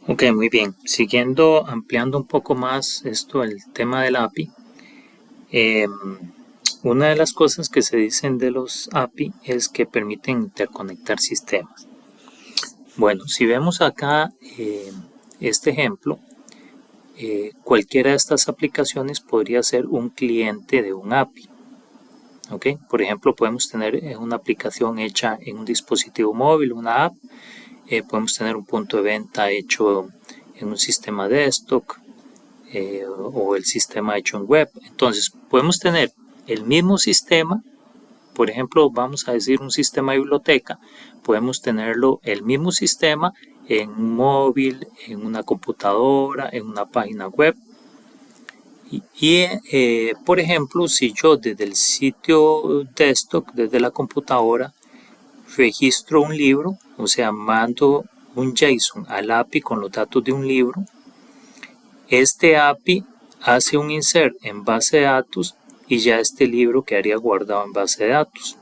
Ok, muy bien. Siguiendo, ampliando un poco más el tema del API. em, una de las cosas que se dicen de los API es que permiten interconectar sistemas. Bueno, si vemos acá este ejemplo, cualquiera de estas aplicaciones podría ser un cliente de un API. ¿Ok? Por ejemplo, podemos tener una aplicación hecha en un dispositivo móvil, una app. Podemos tener un punto de venta hecho en un sistema desktop o el sistema hecho en web. Entonces, podemos tener el mismo sistema. Por ejemplo, vamos a decir un sistema de biblioteca. Podemos tenerlo el mismo sistema en un móvil, en una computadora, en una página web. Por ejemplo, si yo desde el sitio desktop, desde la computadora, registro un libro, o sea, mando un JSON al API con los datos de un libro, este API hace un insert en base de datos y ya este libro quedaría guardado en base de datos.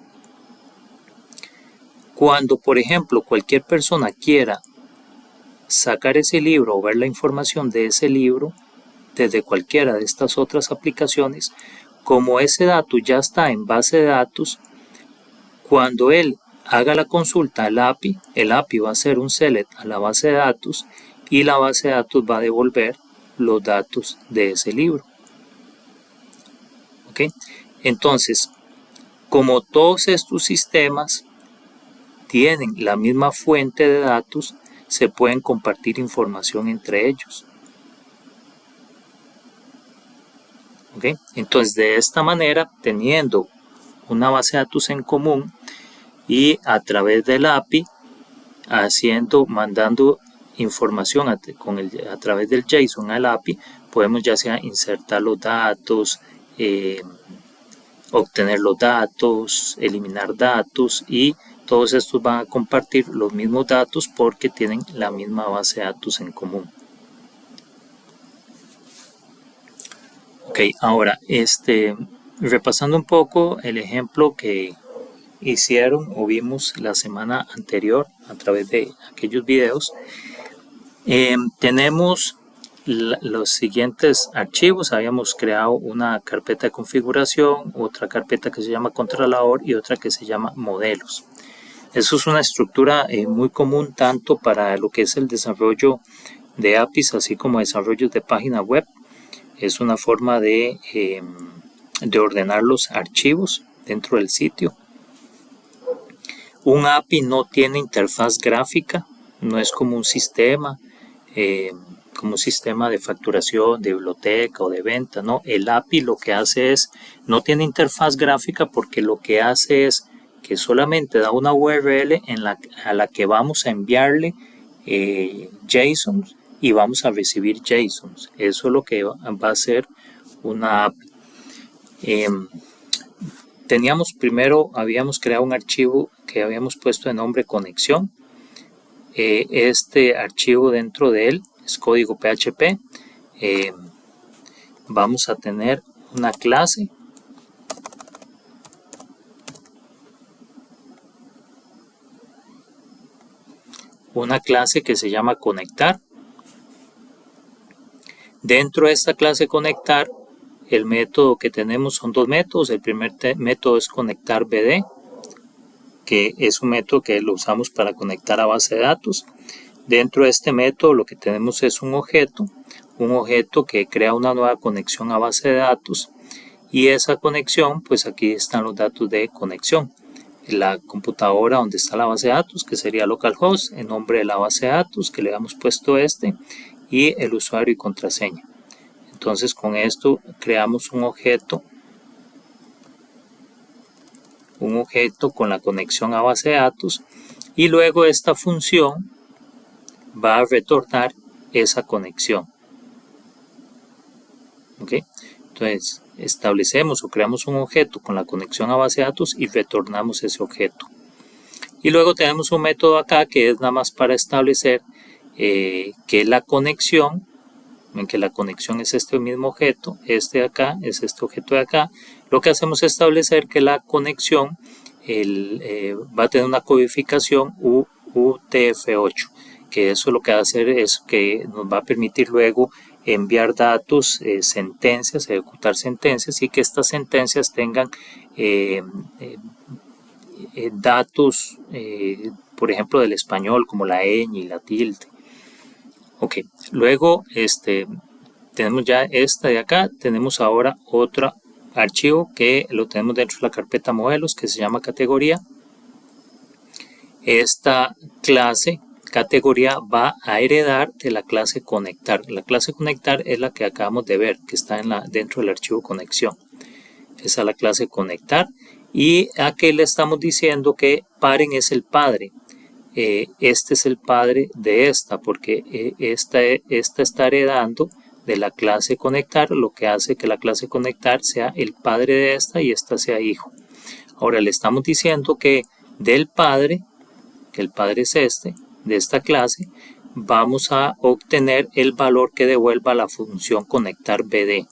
Cuando, por ejemplo, cualquier persona quiera sacar ese libro o ver la información de ese libro desde cualquiera de estas otras aplicaciones, como ese dato ya está en base de datos, cuando él haga la consulta al API, el API va a hacer un select a la base de datos y la base de datos va a devolver los datos de ese libro. ¿Ok? Entonces, como todos estos sistemas tienen la misma fuente de datos, se pueden compartir información entre ellos. ¿Ok? Entonces, de esta manera, teniendo una base de datos en común y a través del API, mandando información a través del JSON al API, podemos ya sea insertar los datos, obtener los datos, eliminar datos, y todos estos van a compartir los mismos datos porque tienen la misma base de datos en común. Ok, ahora repasando un poco el ejemplo que hicieron o vimos la semana anterior a través de aquellos videos, tenemos los siguientes archivos. Habíamos creado una carpeta de configuración, otra carpeta que se llama controlador y otra que se llama modelos. Eso es una estructura muy común tanto para lo que es el desarrollo de APIs así como desarrollos de página web. Es una forma de ordenar los archivos dentro del sitio. Un API no tiene interfaz gráfica, no es como un sistema de facturación, de biblioteca o de venta, ¿no? El API lo que hace es, no tiene interfaz gráfica porque lo que hace es que solamente da una URL a la que vamos a enviarle JSONs y vamos a recibir JSONs. Eso es lo que va a hacer una API. Habíamos creado un archivo que habíamos puesto de nombre conexión. Este archivo, dentro de él es código PHP. Vamos a tener una clase que se llama conectar. Dentro de esta clase conectar, el método que tenemos son dos métodos. El primer método es conectar BD, que es un método que lo usamos para conectar a base de datos. Dentro de este método lo que tenemos es un objeto que crea una nueva conexión a base de datos, y esa conexión, pues aquí están los datos de conexión. La computadora donde está la base de datos, que sería localhost, el nombre de la base de datos que le hemos puesto y el usuario y contraseña. Entonces con esto creamos un objeto con la conexión a base de datos, y luego esta función va a retornar esa conexión. ¿Ok? Entonces establecemos o creamos un objeto con la conexión a base de datos y retornamos ese objeto. Y luego tenemos un método acá que es nada más para establecer que la conexión, en que la conexión es este mismo objeto, de acá es este objeto de acá. Lo que hacemos es establecer que la conexión va a tener una codificación UTF-8, que eso lo que va a hacer es que nos va a permitir luego enviar datos, sentencias, ejecutar sentencias y que estas sentencias tengan datos, por ejemplo, del español como la ñ y la tilde. Ok, luego tenemos ya esta de acá, tenemos ahora otro archivo que lo tenemos dentro de la carpeta modelos que se llama categoría. Esta clase categoría va a heredar de la clase conectar. La clase conectar es la que acabamos de ver, que está dentro del archivo conexión. Esa es la clase conectar. Y aquí le estamos diciendo que paren es el padre. Este es el padre de esta, porque esta está heredando de la clase conectar, lo que hace que la clase conectar sea el padre de esta y esta sea hijo. Ahora le estamos diciendo que del padre, que el padre es este, de esta clase, vamos a obtener el valor que devuelva la función conectar BD.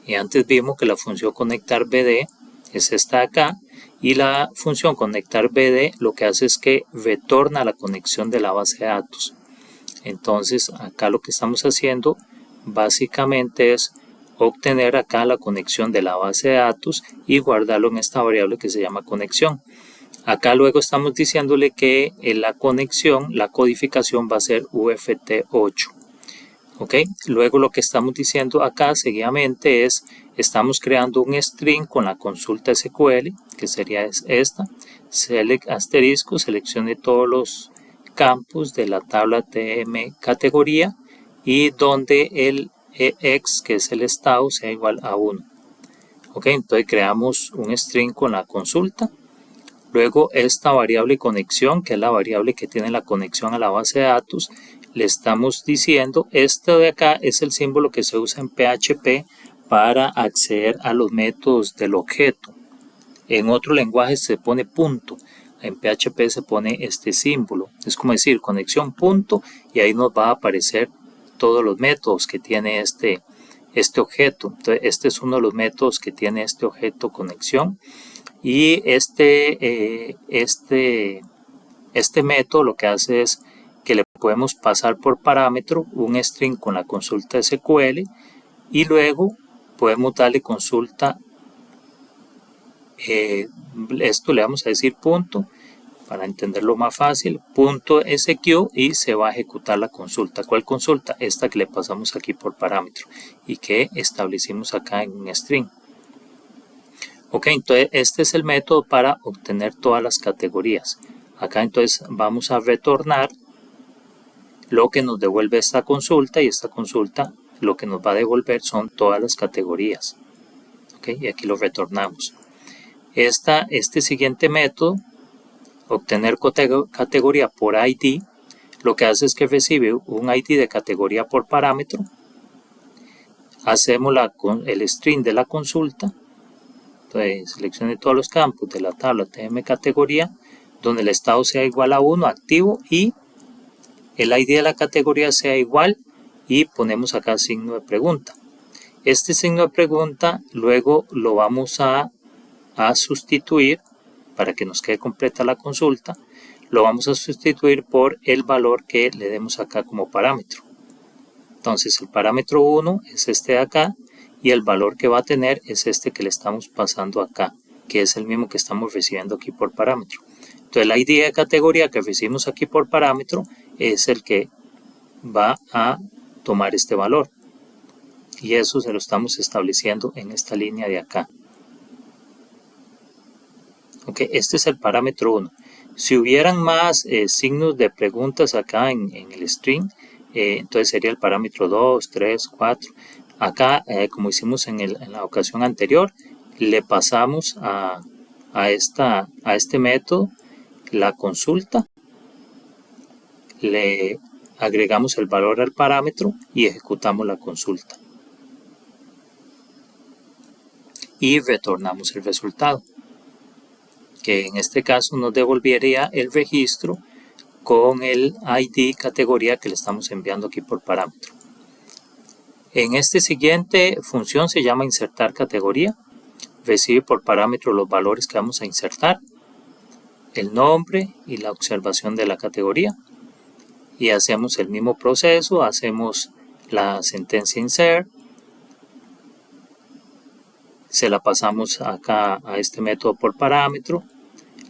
Y antes vimos que la función conectar BD es esta de acá, y la función conectar BD lo que hace es que retorna la conexión de la base de datos. Entonces acá lo que estamos haciendo básicamente es obtener acá la conexión de la base de datos y guardarlo en esta variable que se llama conexión. Acá luego estamos diciéndole que la conexión, la codificación va a ser UFT8. ¿Ok? Luego lo que estamos diciendo acá seguidamente es, estamos creando un string con la consulta SQL, que sería esta, select asterisco, seleccione todos los campos de la tabla TM categoría y donde el EX, que es el estado, sea igual a 1. ¿Ok? Entonces creamos un string con la consulta. Luego esta variable conexión, que es la variable que tiene la conexión a la base de datos, le estamos diciendo, esto de acá es el símbolo que se usa en PHP para acceder a los métodos del objeto. En otro lenguaje se pone punto, en PHP se pone este símbolo, es como decir conexión punto y ahí nos va a aparecer todos los métodos que tiene este objeto. Entonces este es uno de los métodos que tiene este objeto conexión. Y este método lo que hace es que le podemos pasar por parámetro un string con la consulta SQL y luego podemos darle consulta, esto le vamos a decir punto, para entenderlo más fácil, punto SQ y se va a ejecutar la consulta. ¿Cuál consulta? Esta que le pasamos aquí por parámetro y que establecimos acá en un string. Ok, entonces este es el método para obtener todas las categorías. Acá entonces vamos a retornar lo que nos devuelve esta consulta y esta consulta lo que nos va a devolver son todas las categorías. Ok, y aquí lo retornamos. Este siguiente método, obtener categoría por ID, lo que hace es que recibe un ID de categoría por parámetro. Hacemos el string de la consulta. Entonces seleccione todos los campos de la tabla TM categoría donde el estado sea igual a 1 activo y el ID de la categoría sea igual y ponemos acá signo de pregunta. Este signo de pregunta luego lo vamos a sustituir para que nos quede completa la consulta, lo vamos a sustituir por el valor que le demos acá como parámetro. Entonces el parámetro 1 es este de acá y el valor que va a tener es este que le estamos pasando acá, que es el mismo que estamos recibiendo aquí por parámetro. Entonces la ID de categoría que recibimos aquí por parámetro es el que va a tomar este valor. Y eso se lo estamos estableciendo en esta línea de acá. Ok, este es el parámetro 1. Si hubieran más signos de preguntas acá en el string, entonces sería el parámetro 2, 3, 4. Acá, como hicimos en la ocasión anterior, le pasamos a este método la consulta, le agregamos el valor al parámetro y ejecutamos la consulta. Y retornamos el resultado, que en este caso nos devolvería el registro con el ID categoría que le estamos enviando aquí por parámetro. En esta siguiente función se llama insertar categoría. Recibe por parámetro los valores que vamos a insertar, el nombre y la observación de la categoría. y hacemos el mismo proceso, hacemos la sentencia insert, se la pasamos acá a este método por parámetro,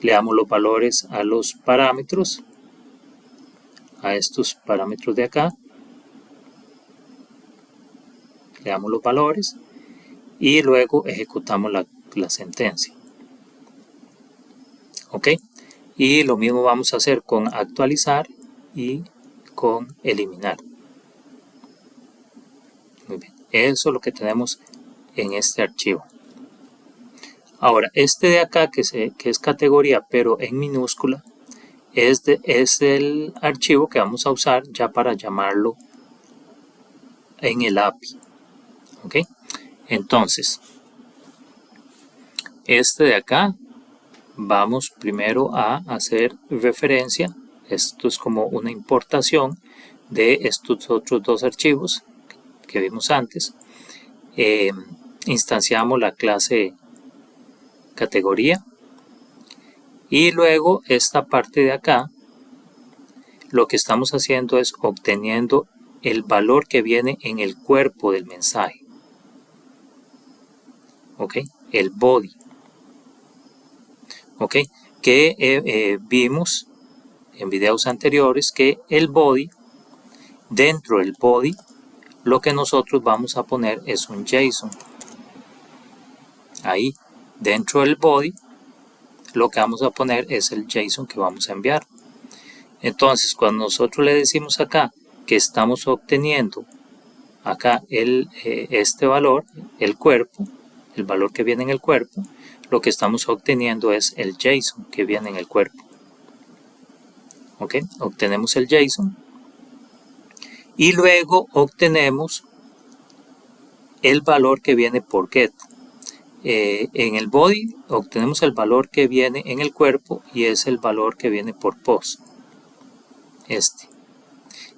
le damos los valores a los parámetros, a estos parámetros de acá, le damos los valores y luego ejecutamos la sentencia. Ok, y lo mismo vamos a hacer con actualizar y con eliminar. Muy bien, eso es lo que tenemos en este archivo. Ahora, este de acá que es categoría pero en minúscula es el archivo que vamos a usar ya para llamarlo en el API. Ok, entonces este de acá vamos primero a hacer referencia. Esto es como una importación de estos otros dos archivos que vimos antes. Instanciamos la clase categoría y luego esta parte de acá lo que estamos haciendo es obteniendo el valor que viene en el cuerpo del mensaje. Ok, el body. Ok, que vimos en videos anteriores que el body, dentro del body, lo que nosotros vamos a poner es un JSON. Ahí, dentro del body, lo que vamos a poner es el JSON que vamos a enviar. Entonces, cuando nosotros le decimos acá que estamos obteniendo acá este valor, el cuerpo, el valor que viene en el cuerpo, lo que estamos obteniendo es el JSON que viene en el cuerpo. Ok, obtenemos el JSON y luego obtenemos el valor que viene por get. En el body obtenemos el valor que viene en el cuerpo y es el valor que viene por post.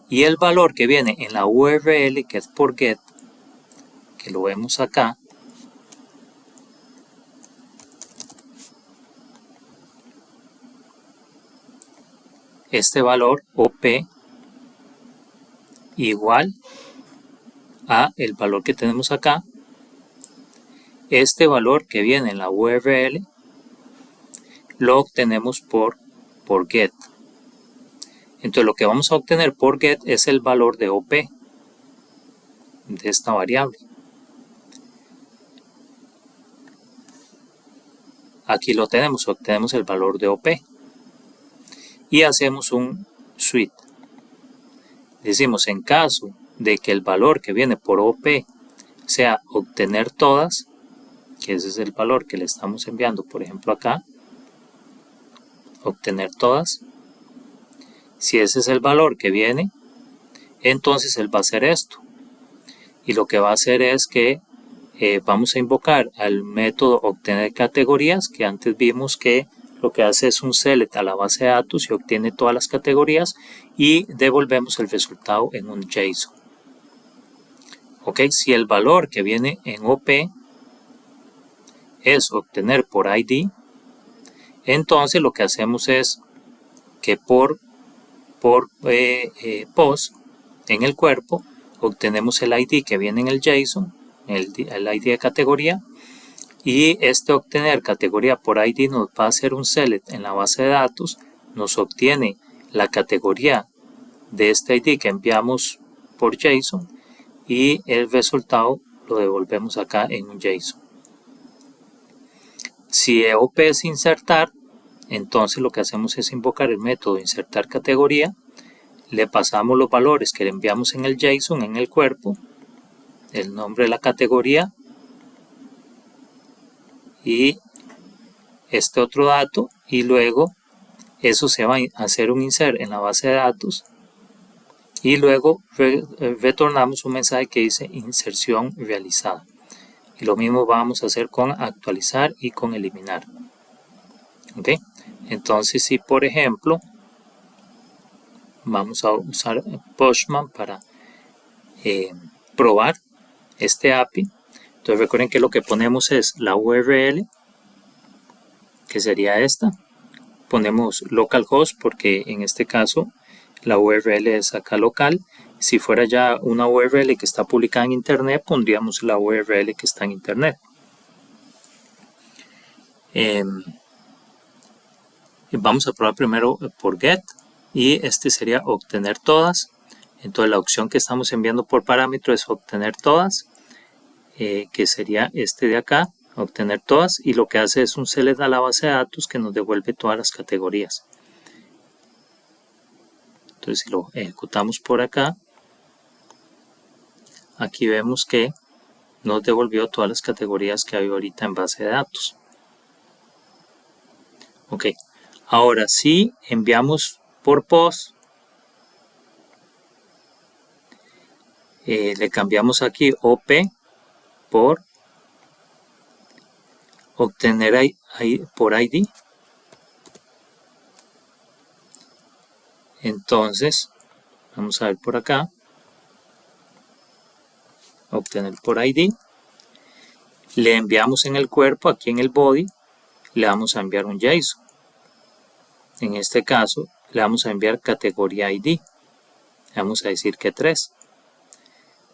Y el valor que viene en la URL, que es por get, que lo vemos acá, este valor OP igual a el valor que tenemos acá. Este valor que viene en la URL lo obtenemos por get. Entonces lo que vamos a obtener por get es el valor de OP de esta variable. Aquí lo tenemos, obtenemos el valor de OP y hacemos un switch. Decimos en caso de que el valor que viene por OP sea obtener todas, que ese es el valor que le estamos enviando, por ejemplo acá, obtener todas. Si ese es el valor que viene, entonces él va a hacer esto. Y lo que va a hacer es que vamos a invocar al método obtener categorías, que antes vimos que lo que hace es un select a la base de datos y obtiene todas las categorías y devolvemos el resultado en un JSON. Ok, si el valor que viene en OP es obtener por ID, entonces lo que hacemos es que por post en el cuerpo obtenemos el ID que viene en el JSON, el ID de categoría, y este obtener categoría por ID nos va a hacer un select en la base de datos, nos obtiene la categoría de este ID que enviamos por JSON y el resultado lo devolvemos acá en un JSON. Si OP es insertar, entonces lo que hacemos es invocar el método insertar categoría, le pasamos los valores que le enviamos en el JSON en el cuerpo, el nombre de la categoría y este otro dato, y luego eso se va a hacer un insert en la base de datos y luego retornamos un mensaje que dice inserción realizada. Y lo mismo vamos a hacer con actualizar y con eliminar. ¿Ok? Entonces, si por ejemplo vamos a usar Postman para probar este API, entonces recuerden que lo que ponemos es la URL, que sería esta. Ponemos localhost porque en este caso La URL es acá local. Si fuera ya una URL que está publicada en internet, pondríamos la URL que está en internet. Vamos a probar primero por get, y este sería obtener todas. Entonces la opción que estamos enviando por parámetro es obtener todas, que sería este de acá, obtener todas, y lo que hace es un select a la base de datos que nos devuelve todas las categorías. Entonces si lo ejecutamos por acá, aquí vemos que nos devolvió todas las categorías que hay ahorita en base de datos. Ok, ahora si enviamos por post, le cambiamos aquí OP por obtener por ID. Entonces vamos a ver por acá, obtener por ID, le enviamos en el cuerpo, aquí en el body, le vamos a enviar un JSON. En este caso le vamos a enviar categoría ID, le vamos a decir que 3.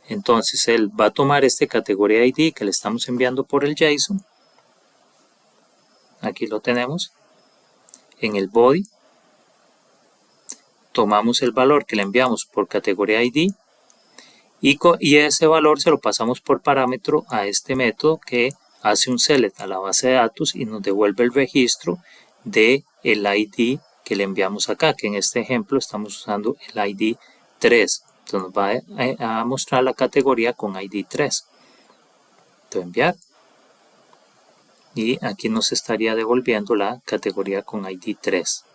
Entonces él va a tomar este categoría ID que le estamos enviando por el JSON, aquí lo tenemos, en el body, tomamos el valor que le enviamos por categoría ID, y ese valor se lo pasamos por parámetro a este método que hace un select a la base de datos y nos devuelve el registro del ID que le enviamos acá, que en este ejemplo estamos usando el ID 3. Entonces nos va a mostrar la categoría con ID 3. Entonces enviar. Y aquí nos estaría devolviendo la categoría con ID 3,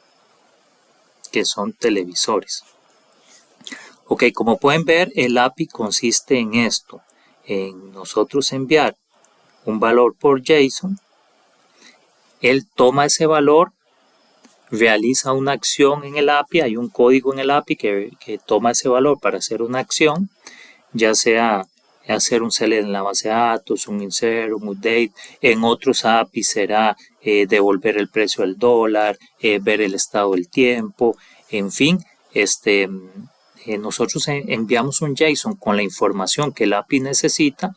que son televisores. Ok, como pueden ver, el API consiste en esto, en nosotros enviar un valor por JSON, él toma ese valor, realiza una acción en el API, hay un código en el API que toma ese valor para hacer una acción, ya sea hacer un select en la base de datos, un insert, un update. En otros APIs será devolver el precio del dólar, ver el estado del tiempo, en fin, nosotros enviamos un JSON con la información que el API necesita,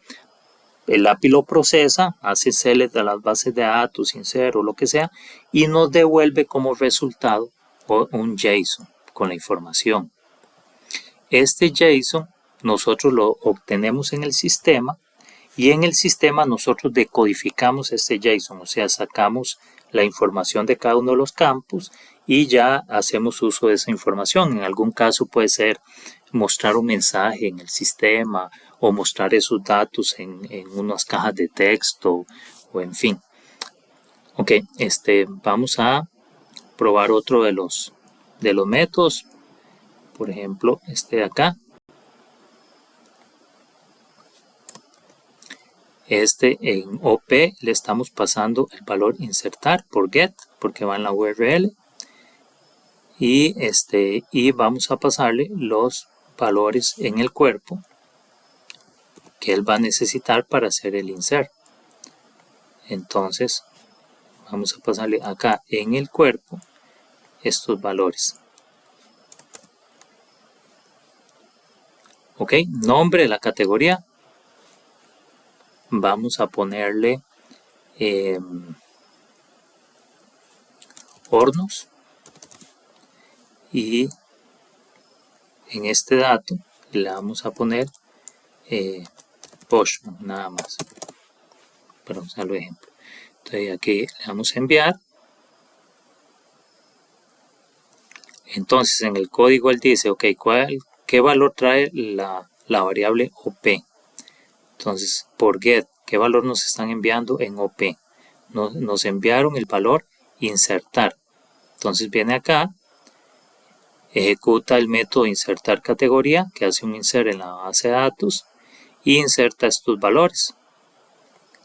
el API lo procesa, hace select de las bases de datos, insert o lo que sea, y nos devuelve como resultado un JSON con la información. Este JSON nosotros lo obtenemos en el sistema, y en el sistema nosotros decodificamos este JSON, o sea, sacamos la información de cada uno de los campos y ya hacemos uso de esa información. En algún caso puede ser mostrar un mensaje en el sistema o mostrar esos datos en unas cajas de texto o en fin. Ok, vamos a probar otro de los métodos. Por ejemplo, este de acá. En OP le estamos pasando el valor insertar por get, porque va en la URL. Y vamos a pasarle los valores en el cuerpo que él va a necesitar para hacer el insert. Entonces vamos a pasarle acá en el cuerpo estos valores. Ok, nombre de la categoría. Vamos a ponerle hornos, y en este dato le vamos a poner Postman, nada más, para usar el ejemplo. Entonces aquí le vamos a enviar. Entonces en el código él dice, ok, ¿qué valor trae la variable OP? Entonces por get, ¿qué valor nos están enviando en OP? Nos enviaron el valor insertar. Entonces viene acá, ejecuta el método insertar categoría, que hace un insert en la base de datos, y inserta estos valores.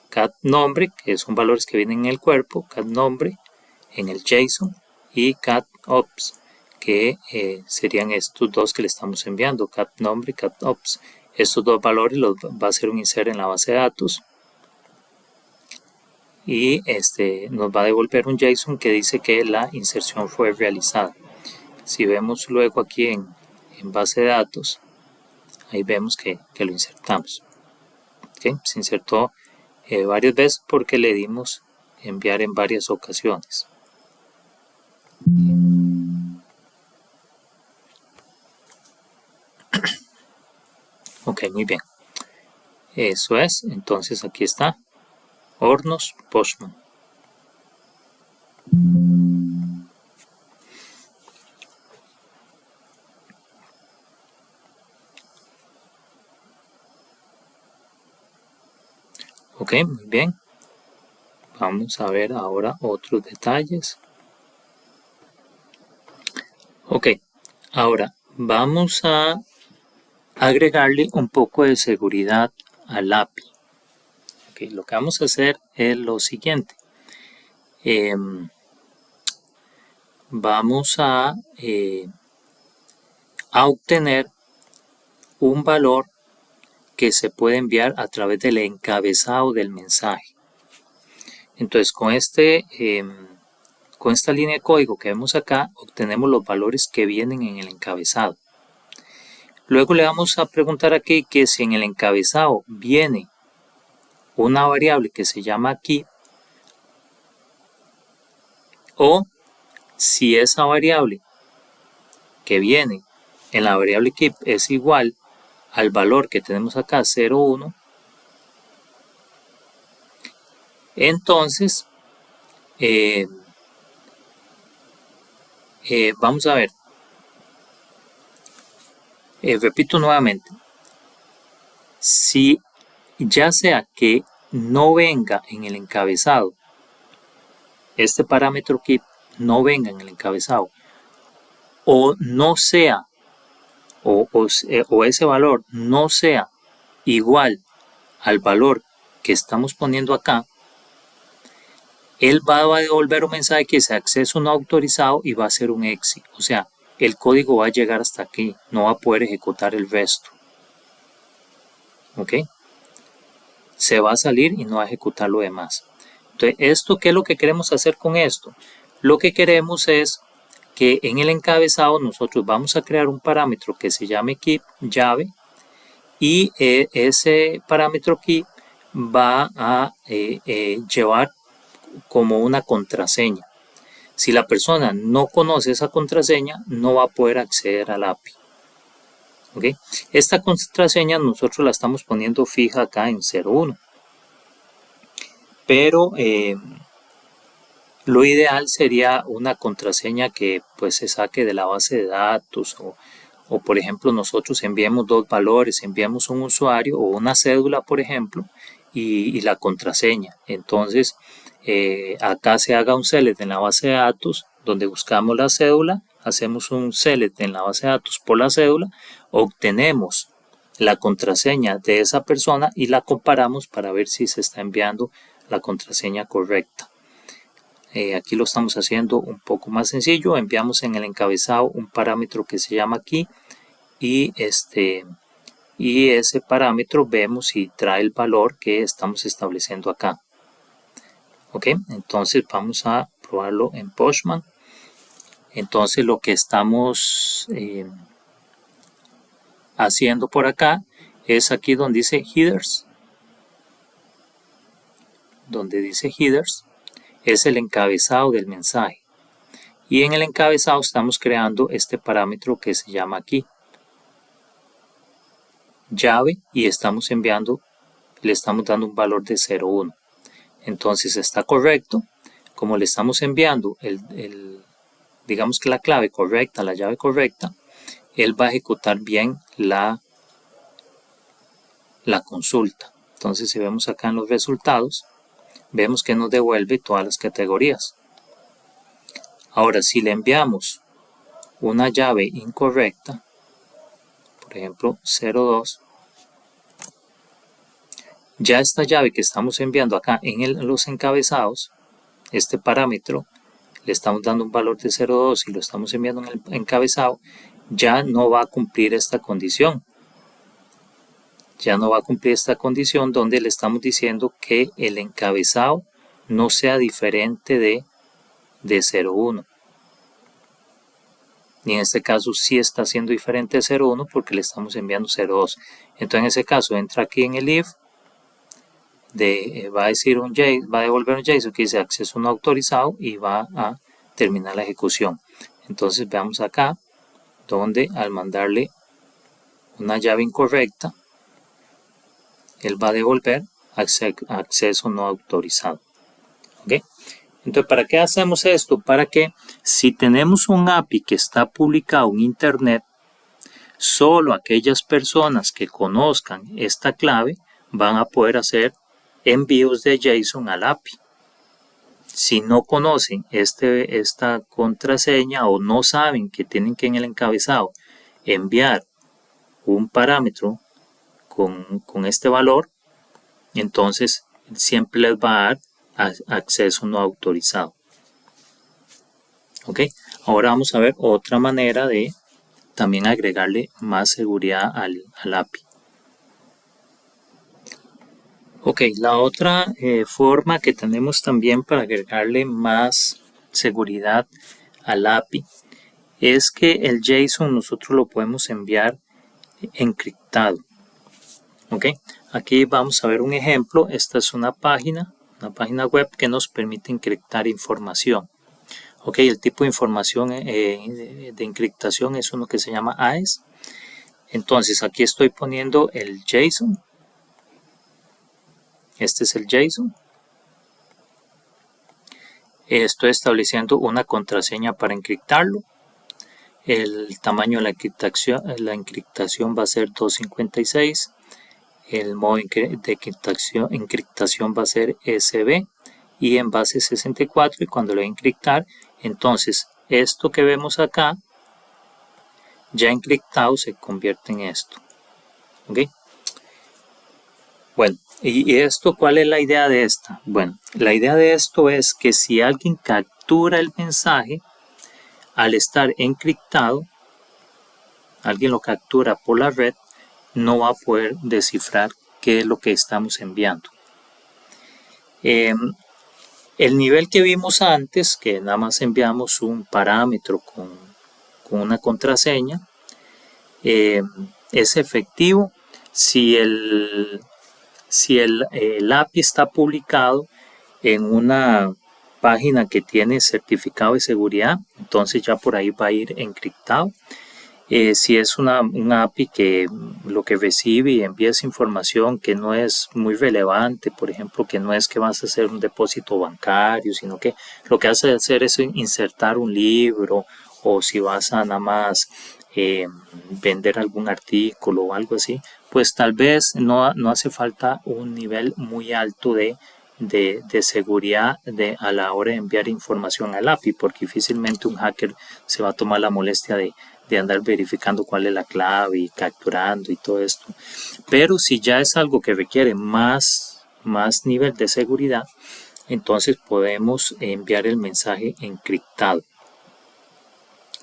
Cat nombre, que son valores que vienen en el cuerpo, cat nombre en el JSON, y cat ops, que serían estos dos que le estamos enviando, cat nombre y cat ops. Estos dos valores los va a hacer un insert en la base de datos, y nos va a devolver un JSON que dice que la inserción fue realizada. Si vemos luego aquí en base de datos, ahí vemos que lo insertamos. ¿Okay? Se insertó varias veces porque le dimos enviar en varias ocasiones. Ok, muy bien. Eso es, entonces aquí está, Hornos Postman. Ok, muy bien. Vamos a ver ahora otros detalles. Ok, ahora vamos a agregarle un poco de seguridad al API. Okay, lo que vamos a hacer es lo siguiente. Vamos a obtener un valor que se puede enviar a través del encabezado del mensaje. Entonces, con esta línea de código que vemos acá, obtenemos los valores que vienen en el encabezado. Luego le vamos a preguntar aquí que si en el encabezado viene una variable que se llama key, o si esa variable que viene en la variable keep es igual al valor que tenemos acá, 0,1, entonces vamos a ver, repito nuevamente, si ya sea que no venga en el encabezado, este parámetro keep no venga en el encabezado, o no sea, o ese valor no sea igual al valor que estamos poniendo acá, él va a devolver un mensaje que dice acceso no autorizado y va a ser un exit. O sea, el código va a llegar hasta aquí, no va a poder ejecutar el resto. ¿Ok? Se va a salir y no va a ejecutar lo demás. Entonces, ¿qué es lo que queremos hacer con esto? Lo que queremos es que en el encabezado nosotros vamos a crear un parámetro que se llame keep llave, y ese parámetro key va a llevar como una contraseña. Si la persona no conoce esa contraseña, no va a poder acceder al API. ¿Okay? Esta contraseña nosotros la estamos poniendo fija acá en 01. Pero lo ideal sería una contraseña que pues se saque de la base de datos, o por ejemplo nosotros enviamos dos valores, enviamos un usuario o una cédula por ejemplo y la contraseña. Entonces acá se haga un select en la base de datos donde buscamos la cédula, hacemos un select en la base de datos por la cédula, obtenemos la contraseña de esa persona y la comparamos para ver si se está enviando la contraseña correcta. Aquí lo estamos haciendo un poco más sencillo, enviamos en el encabezado un parámetro que se llama key y ese parámetro vemos si trae el valor que estamos estableciendo acá. Ok, entonces vamos a probarlo en Postman. Entonces lo que estamos haciendo por acá es aquí donde dice headers, es el encabezado del mensaje, y en el encabezado estamos creando este parámetro que se llama aquí llave y le estamos dando un valor de 0,1. Entonces está correcto, como le estamos enviando digamos que la clave correcta, la llave correcta, él va a ejecutar bien la consulta. Entonces si vemos acá en los resultados, vemos que nos devuelve todas las categorías. Ahora si le enviamos una llave incorrecta, por ejemplo 0,2, ya esta llave que estamos enviando acá en los encabezados, este parámetro, le estamos dando un valor de 0,2 y lo estamos enviando en el encabezado, ya no va a cumplir esta condición. Ya no va a cumplir esta condición donde le estamos diciendo que el encabezado no sea diferente de 0,1. y en este caso sí está siendo diferente de 0.1 porque le estamos enviando 0.2. Entonces en ese caso entra aquí en el if, va a decir va a devolver un JSON que dice acceso no autorizado y va a terminar la ejecución. Entonces veamos acá donde al mandarle una llave incorrecta, él va a devolver acceso no autorizado. ¿Okay? Entonces, ¿para qué hacemos esto? Para que si tenemos un API que está publicado en Internet, solo aquellas personas que conozcan esta clave van a poder hacer envíos de JSON al API. Si no conocen esta contraseña o no saben que tienen que en el encabezado enviar un parámetro con este valor, entonces siempre les va a dar acceso no autorizado. Ok, ahora vamos a ver otra manera de también agregarle más seguridad al API. Ok, la otra forma que tenemos también para agregarle más seguridad al API es que el JSON nosotros lo podemos enviar encriptado. Ok, aquí vamos a ver un ejemplo. Esta es una página web que nos permite encriptar información. Ok, el tipo de información de encriptación es uno que se llama AES. Entonces aquí estoy poniendo el JSON. Este es el JSON. Estoy estableciendo una contraseña para encriptarlo. El tamaño de la encriptación va a ser 256. El modo de encriptación va a ser SB y en base 64. Y cuando le voy a encriptar, entonces esto que vemos acá, ya encriptado, se convierte en esto. ¿Ok? Bueno, ¿y esto cuál es la idea de esta? Bueno, la idea de esto es que si alguien captura el mensaje, al estar encriptado, alguien lo captura por la red, no va a poder descifrar qué es lo que estamos enviando. El nivel que vimos antes, que nada más enviamos un parámetro con una contraseña, es efectivo si el API está publicado en una página que tiene certificado de seguridad, entonces ya por ahí va a ir encriptado. Si es una API que lo que recibe y envía esa información que no es muy relevante, por ejemplo, que no es que vas a hacer un depósito bancario, sino que lo que hace hacer es insertar un libro, o si vas a nada más vender algún artículo o algo así, pues tal vez no hace falta un nivel muy alto de seguridad a la hora de enviar información al API, porque difícilmente un hacker se va a tomar la molestia de andar verificando cuál es la clave y capturando y todo esto. Pero si ya es algo que requiere más nivel de seguridad, entonces podemos enviar el mensaje encriptado.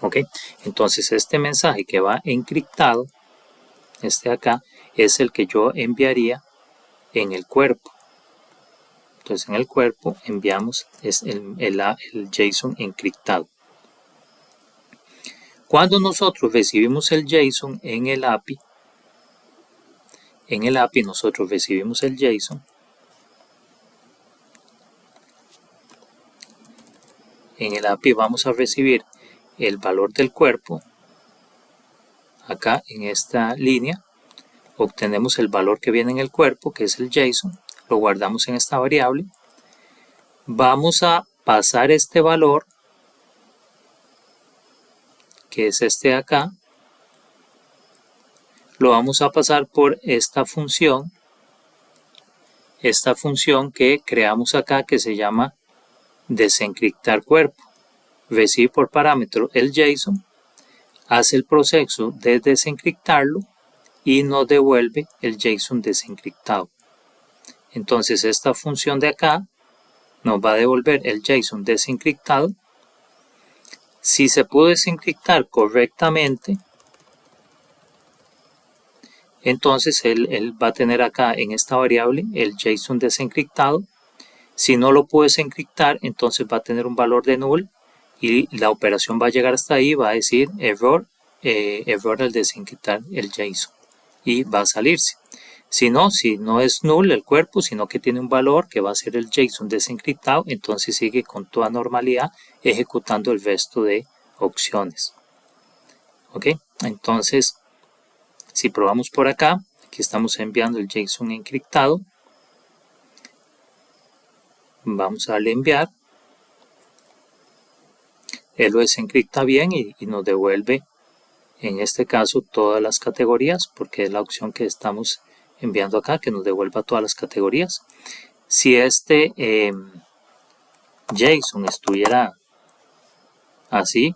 Ok, entonces este mensaje que va encriptado, este de acá, es el que yo enviaría en el cuerpo. Entonces en el cuerpo enviamos el JSON encriptado. Cuando nosotros recibimos el JSON en el API nosotros recibimos el JSON. En el API vamos a recibir el valor del cuerpo. Acá en esta línea obtenemos el valor que viene en el cuerpo, que es el JSON. Lo guardamos en esta variable. Vamos a pasar este valor, que es este de acá, lo vamos a pasar por esta función que creamos acá, que se llama desencriptar cuerpo. Recibe por parámetro el JSON, hace el proceso de desencriptarlo y nos devuelve el JSON desencriptado. Entonces esta función de acá nos va a devolver el JSON desencriptado. Si se pudo desencriptar correctamente, entonces él va a tener acá en esta variable el JSON desencriptado. Si no lo pudo desencriptar, entonces va a tener un valor de null y la operación va a llegar hasta ahí, va a decir error, error al desencriptar el JSON y va a salirse. Si no es null el cuerpo, sino que tiene un valor que va a ser el JSON desencriptado, entonces sigue con toda normalidad ejecutando el resto de opciones. Ok, entonces si probamos por acá, aquí estamos enviando el JSON encriptado. Vamos a darle enviar. Él lo desencripta bien y nos devuelve, en este caso, todas las categorías, porque es la opción que estamos enviando acá, que nos devuelva todas las categorías. Si este JSON estuviera así,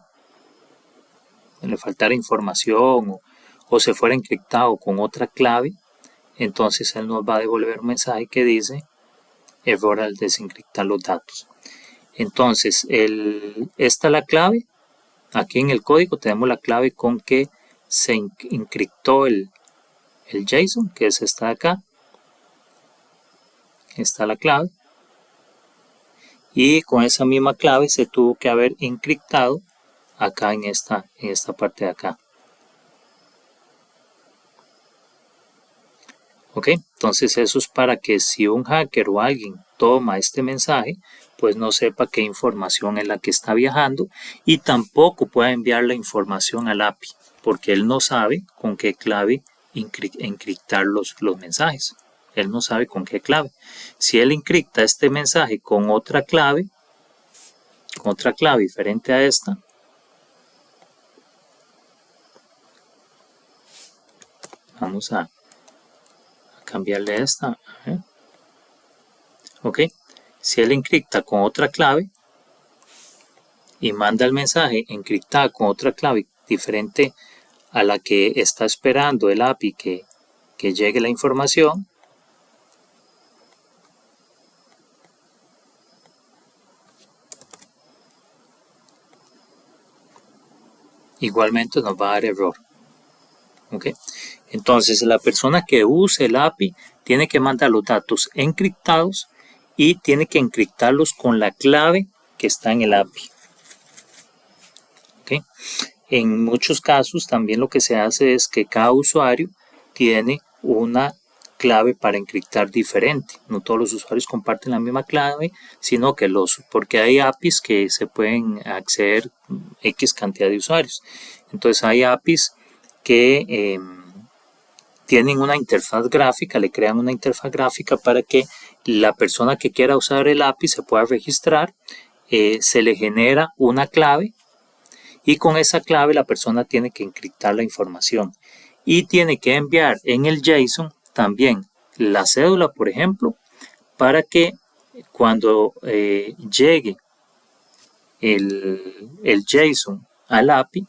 le faltara información o se fuera encriptado con otra clave, entonces él nos va a devolver un mensaje que dice error al desencriptar los datos. Entonces, esta es la clave. Aquí en el código tenemos la clave con que se encriptó el JSON, que es esta de acá. Está la clave. Y con esa misma clave se tuvo que haber encriptado acá en esta parte de acá. Ok, entonces eso es para que si un hacker o alguien toma este mensaje, pues no sepa qué información es la que está viajando y tampoco pueda enviar la información al API, porque él no sabe con qué clave encriptar los mensajes. Él no sabe con qué clave. Si él encripta este mensaje con otra clave diferente a esta, vamos a cambiarle esta. Ok, si él encripta con otra clave y manda el mensaje encriptado con otra clave diferente a la que está esperando el API que llegue la información, igualmente nos va a dar error. ¿Ok? Entonces la persona que use el API tiene que mandar los datos encriptados y tiene que encriptarlos con la clave que está en el API. ¿Ok? En muchos casos también lo que se hace es que cada usuario tiene una clave para encriptar diferente. No todos los usuarios comparten la misma clave, sino que porque hay APIs que se pueden acceder X cantidad de usuarios. Entonces hay APIs que tienen una interfaz gráfica, le crean una interfaz gráfica para que la persona que quiera usar el API se pueda registrar, se le genera una clave y con esa clave la persona tiene que encriptar la información y tiene que enviar en el JSON también la cédula, por ejemplo, para que cuando llegue el JSON al API,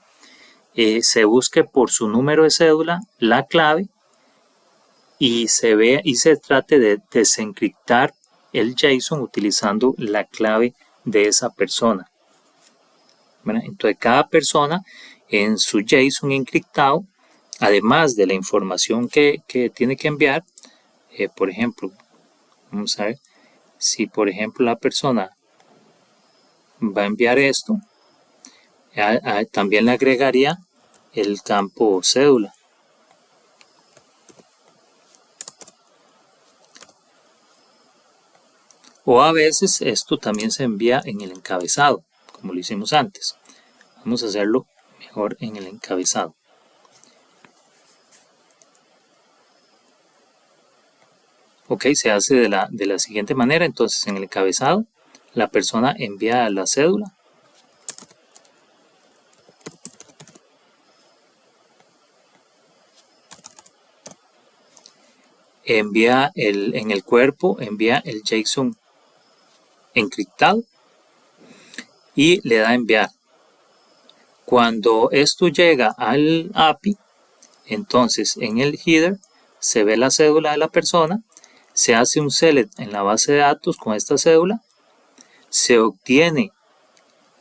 se busque por su número de cédula la clave y se trate de desencriptar el JSON utilizando la clave de esa persona. Entonces cada persona en su JSON encriptado, además de la información que tiene que enviar, por ejemplo, vamos a ver, si por ejemplo la persona va a enviar esto, también le agregaría el campo cédula. O a veces esto también se envía en el encabezado, como lo hicimos antes. Vamos a hacerlo mejor en el encabezado. Ok, se hace de la siguiente manera. Entonces en el encabezado la persona envía la cédula. En el cuerpo envía el JSON encriptado y le da a enviar. Cuando esto llega al API, entonces en el header se ve la cédula de la persona, se hace un select en la base de datos con esta cédula, se obtiene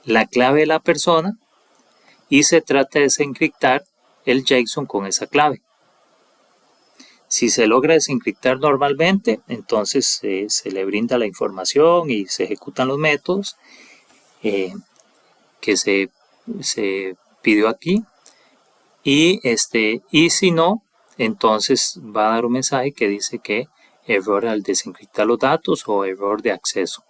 la clave de la persona y se trata de desencriptar el JSON con esa clave. Si se logra desencriptar normalmente, entonces se le brinda la información y se ejecutan los métodos. que se pidió aquí. Y si no, entonces va a dar un mensaje que dice que error al desencriptar los datos o error de acceso.